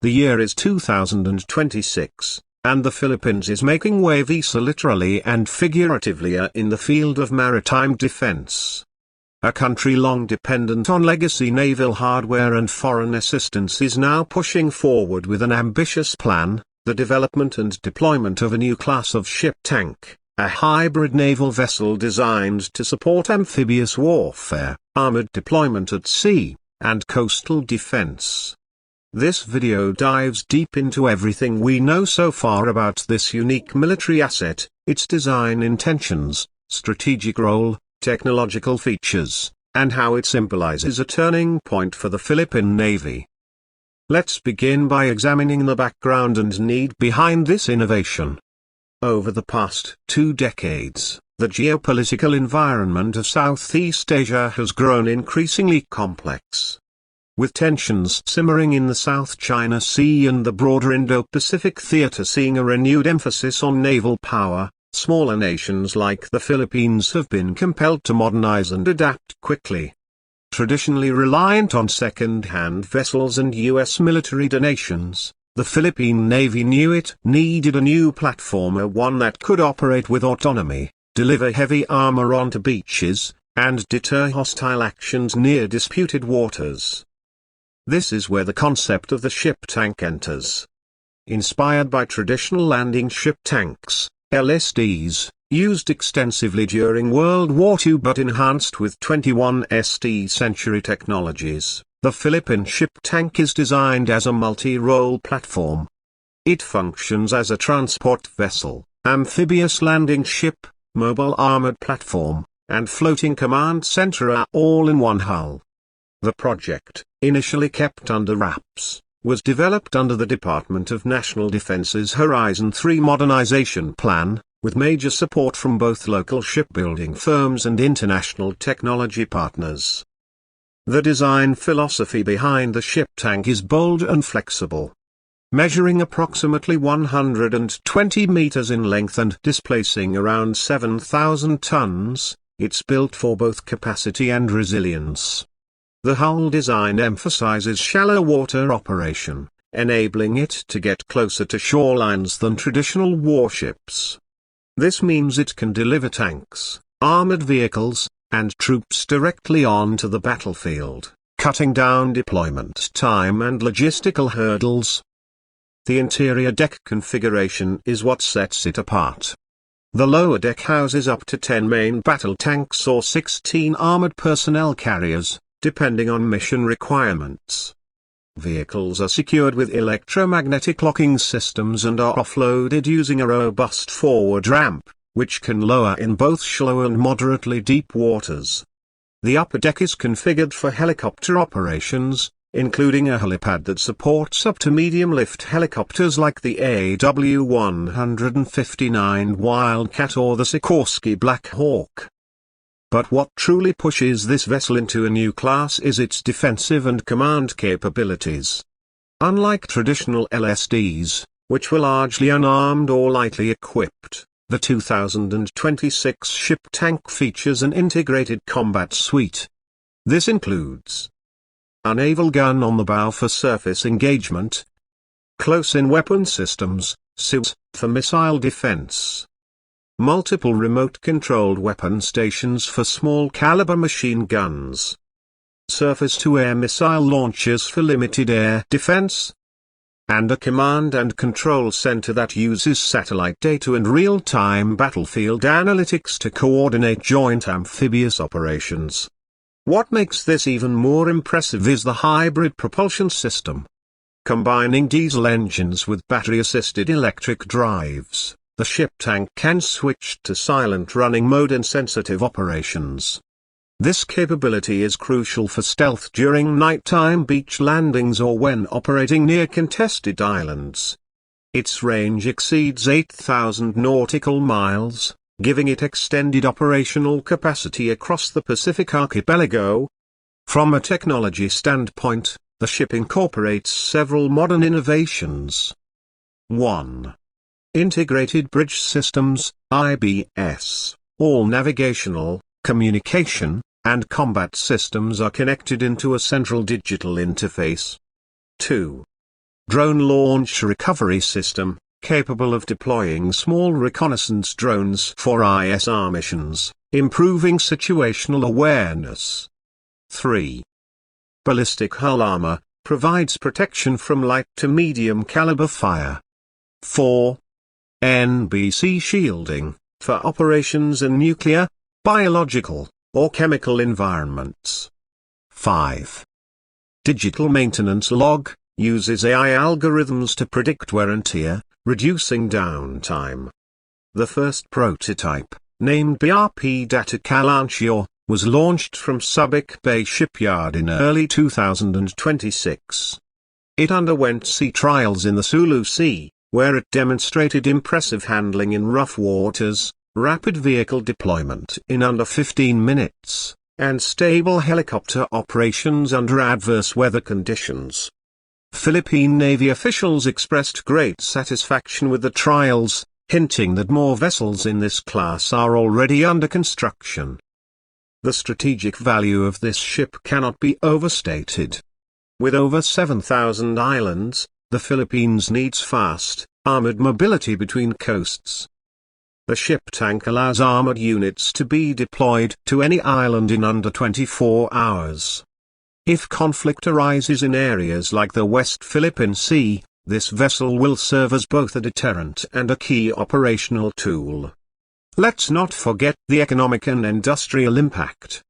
The year is 2026, and the Philippines is making waves literally and figuratively in the field of maritime defense. A country long dependent on legacy naval hardware and foreign assistance is now pushing forward with an ambitious plan, the development and deployment of a new class of ship tank, a hybrid naval vessel designed to support amphibious warfare, armored deployment at sea, and coastal defense. This video dives deep into everything we know so far about this unique military asset, its design intentions, strategic role, technological features, and how it symbolizes a turning point for the Philippine Navy. Let's begin by examining the background and need behind this innovation. Over the past 2 decades, the geopolitical environment of Southeast Asia has grown increasingly complex. With tensions simmering in the South China Sea and the broader Indo-Pacific theater seeing a renewed emphasis on naval power, smaller nations like the Philippines have been compelled to modernize and adapt quickly. Traditionally reliant on second-hand vessels and U.S. military donations, the Philippine Navy knew it needed a new platform, one that could operate with autonomy, deliver heavy armor onto beaches, and deter hostile actions near disputed waters. This is where the concept of the ship tank enters. Inspired by traditional landing ship tanks, LSDs, used extensively during World War II but enhanced with 21st century technologies, the Philippine ship tank is designed as a multi-role platform. It functions as a transport vessel, amphibious landing ship, mobile armored platform, and floating command center are all in one hull. The project, initially kept under wraps, was developed under the Department of National Defense's Horizon 3 modernization plan, with major support from both local shipbuilding firms and international technology partners. The design philosophy behind the ship tank is bold and flexible. Measuring approximately 120 meters in length and displacing around 7,000 tons, it's built for both capacity and resilience. The hull design emphasizes shallow water operation, enabling it to get closer to shorelines than traditional warships. This means it can deliver tanks, armored vehicles, and troops directly onto the battlefield, cutting down deployment time and logistical hurdles. The interior deck configuration is what sets it apart. The lower deck houses up to 10 main battle tanks or 16 armored personnel carriers, depending on mission requirements. Vehicles are secured with electromagnetic locking systems and are offloaded using a robust forward ramp, which can lower in both shallow and moderately deep waters. The upper deck is configured for helicopter operations, including a helipad that supports up to medium-lift helicopters like the AW159 Wildcat or the Sikorsky Black Hawk. But what truly pushes this vessel into a new class is its defensive and command capabilities. Unlike traditional LSDs, which were largely unarmed or lightly equipped, the 2026 ship tank features an integrated combat suite. This includes a naval gun on the bow for surface engagement, close-in weapon systems, SIWS, for missile defense, multiple remote-controlled weapon stations for small-caliber machine guns, surface-to-air missile launchers for limited air defense, and a command and control center that uses satellite data and real-time battlefield analytics to coordinate joint amphibious operations. What makes this even more impressive is the hybrid propulsion system. Combining diesel engines with battery-assisted electric drives, the ship tank can switch to silent running mode in sensitive operations. This capability is crucial for stealth during nighttime beach landings or when operating near contested islands. Its range exceeds 8,000 nautical miles, giving it extended operational capacity across the Pacific archipelago. From a technology standpoint, the ship incorporates several modern innovations. 1. Integrated Bridge Systems, IBS. All navigational, communication, and combat systems are connected into a central digital interface. 2. drone launch recovery system, capable of deploying small reconnaissance drones for ISR missions, improving situational awareness. 3. Ballistic hull armor, provides protection from light to medium caliber fire. 4. NBC shielding, for operations in nuclear, biological, or chemical environments. 5. Digital maintenance log, uses AI algorithms to predict wear and tear, reducing downtime. The first prototype, named BRP Data Kalanchio, was launched from Subic Bay Shipyard in early 2026. It underwent sea trials in the Sulu Sea, where it demonstrated impressive handling in rough waters, rapid vehicle deployment in under 15 minutes, and stable helicopter operations under adverse weather conditions. Philippine Navy officials expressed great satisfaction with the trials, hinting that more vessels in this class are already under construction. The strategic value of this ship cannot be overstated. With over 7,000 islands, the Philippines needs fast, armored mobility between coasts. The ship tank allows armored units to be deployed to any island in under 24 hours. If conflict arises in areas like the West Philippine Sea, this vessel will serve as both a deterrent and a key operational tool. Let's not forget the economic and industrial impact.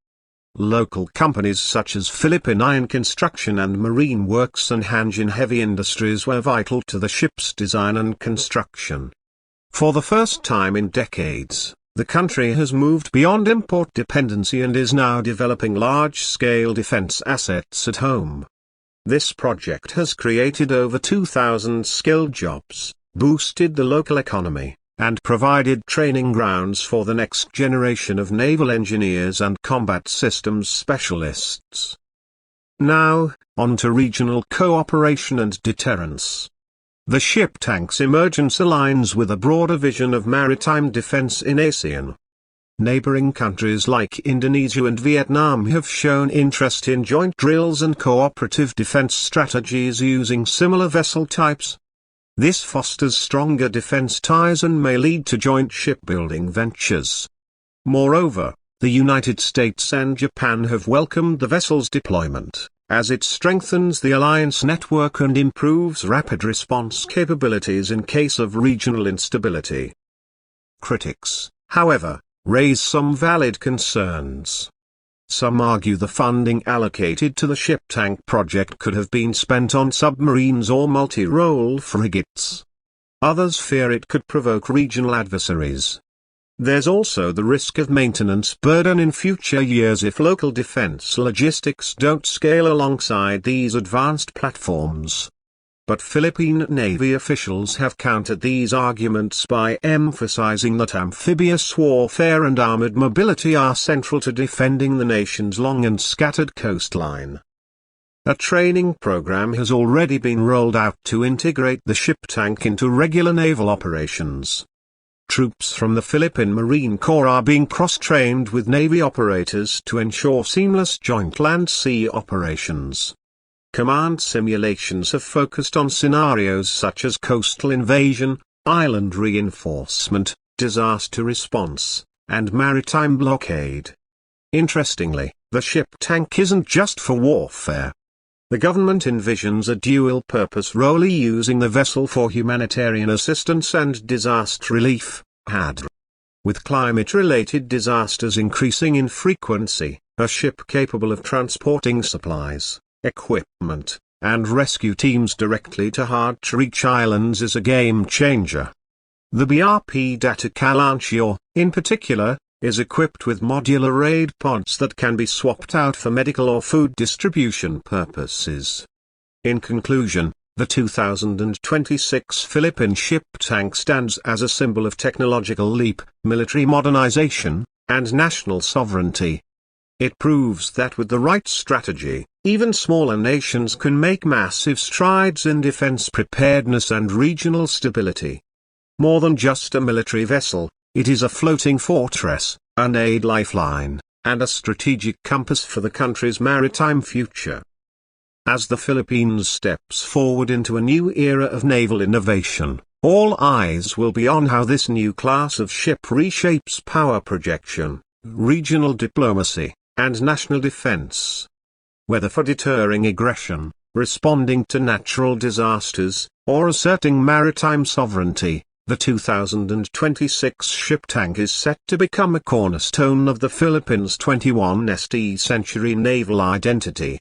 Local companies such as Philippine Iron Construction and Marine Works and Hanjin Heavy Industries were vital to the ship's design and construction. For the first time in decades, the country has moved beyond import dependency and is now developing large-scale defense assets at home. This project has created over 2,000 skilled jobs, boosted the local economy, and provided training grounds for the next generation of naval engineers and combat systems specialists. Now, on to regional cooperation and deterrence. The ship tank's emergence aligns with a broader vision of maritime defense in ASEAN. Neighboring countries like Indonesia and Vietnam have shown interest in joint drills and cooperative defense strategies using similar vessel types. This fosters stronger defense ties and may lead to joint shipbuilding ventures. Moreover, the United States and Japan have welcomed the vessel's deployment, as it strengthens the alliance network and improves rapid response capabilities in case of regional instability. Critics, however, raise some valid concerns. Some argue the funding allocated to the ship tank project could have been spent on submarines or multi-role frigates. Others fear it could provoke regional adversaries. There's also the risk of maintenance burden in future years if local defense logistics don't scale alongside these advanced platforms. But Philippine Navy officials have countered these arguments by emphasizing that amphibious warfare and armored mobility are central to defending the nation's long and scattered coastline. A training program has already been rolled out to integrate the ship tank into regular naval operations. Troops from the Philippine Marine Corps are being cross-trained with Navy operators to ensure seamless joint land-sea operations. Command simulations have focused on scenarios such as coastal invasion, island reinforcement, disaster response, and maritime blockade. Interestingly, the ship tank isn't just for warfare. The government envisions a dual-purpose role using the vessel for humanitarian assistance and disaster relief, HADR. With climate-related disasters increasing in frequency, a ship capable of transporting supplies, equipment, and rescue teams directly to hard-to-reach islands is a game-changer. The BRP Data Kalanchio, in particular, is equipped with modular raid pods that can be swapped out for medical or food distribution purposes. In conclusion, the 2026 Philippine ship tank stands as a symbol of technological leap, military modernization, and national sovereignty. It proves that with the right strategy, even smaller nations can make massive strides in defense preparedness and regional stability. More than just a military vessel, it is a floating fortress, an aid lifeline, and a strategic compass for the country's maritime future. As the Philippines steps forward into a new era of naval innovation, all eyes will be on how this new class of ship reshapes power projection, regional diplomacy, and national defense. Whether for deterring aggression, responding to natural disasters, or asserting maritime sovereignty, the 2026 ship tank is set to become a cornerstone of the Philippines' 21st century naval identity.